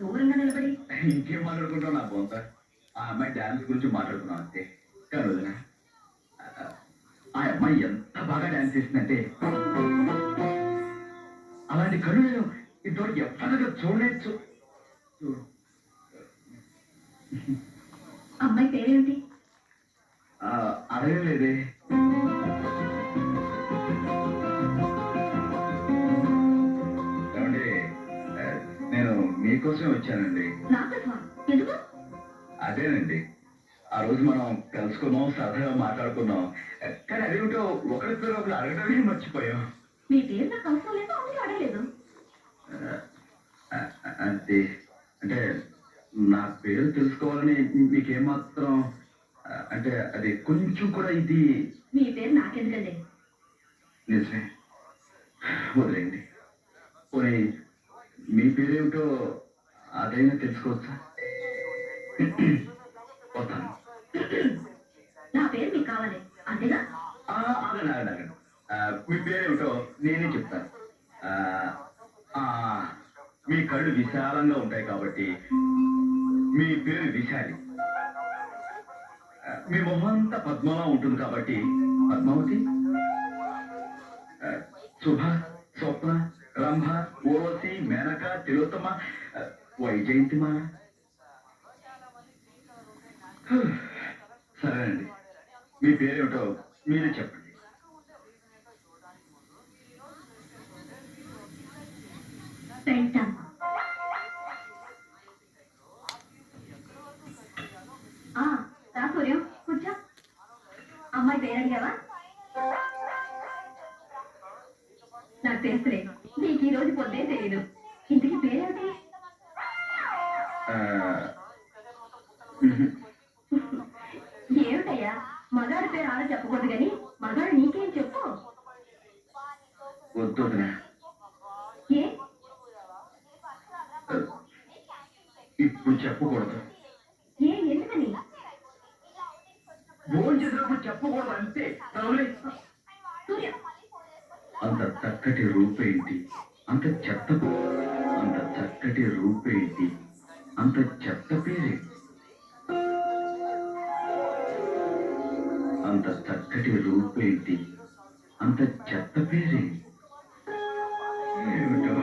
దూరంగా నిలబడి ఇంకేం మాట్లాడుకుంటావు నా బొంత ఆ అమ్మాయి డాన్స్ గురించి మాట్లాడుకున్నాం అంతే కానీ వదిన ఆ అమ్మాయి ఎంత బాగా డాన్స్ చేసిందంటే అలాంటి కళ్ళు నేను ఇంతవరకు ఎప్పటిగా చూడలేదు. అమ్మాయి పేరేమిటి? అడగలేదే. ఏమండి నేను మీకోసమే వచ్చానండి. ఎందుకు? అదేనండి ఆ రోజు మనం కలుసుకున్నాం, సరదాగా మాట్లాడుకున్నాం, కానీ అదేమిటో ఒకరి పేరు ఒకరు అడగడమే మర్చిపోయాం. మీ పేరు నాకు అవసరం లేదు, అందుకే అడగలేదు. అంతే అంటే నా పేరు తెలుసుకోవాలని మీకేమాత్రం అంటే అది కొంచెం కూడా ఇది. మీ పేరు నాకెందుకండి? నిజమే, వదిలేండి. పోనీ మీ పేరేమిటో అదైనా తెలుసుకోవచ్చా? వస్తాను. నా పేరు మీకు కావాలి అంతేగా? ఆగండి ఆగండి ఆగండి. మీ పేరేమిటో నేనే చెప్తాను. మీ కళ్ళు విశాలంగా ఉంటాయి కాబట్టి మీ పేరు విశాలి. మీ మొహంతా పద్మలా ఉంటుంది కాబట్టి పద్మావతి. శుభ, స్వప్న, రంభ, ఊర్వశి, మేనక, తిలోత్తమ, వైజయంతిమాల. సరేనండి, మీ పేరేమిటో మీరే చెప్పండి. సూర్యం కూర్చో. అమ్మాయి పేరు అడిగావా? నాకు తెలుసులే, నీకు ఈ రోజు పొద్దే తెలియదు. ఇంటికి పేరేమిటి? ఏమిటయ్యా, మగాడి పేరు ఆడ చెప్పకూడదు కానీ మగాడు నీకేం చెప్పు. వద్దు, ఏ ఇప్పుడు చెప్పకూడదు. ఏ ఎందుకని? ఫోన్ చేసినప్పుడు చెప్పకూడదు అంతే. అంత చక్కటి రూపేంటి, అంత చెత్త, అంత చక్కటి రూపేంటి, అంత చెత్త పేరేంటి, అంత చక్కటి రూపేంటి, అంత చెత్త పేరేంటి? ఏమిటో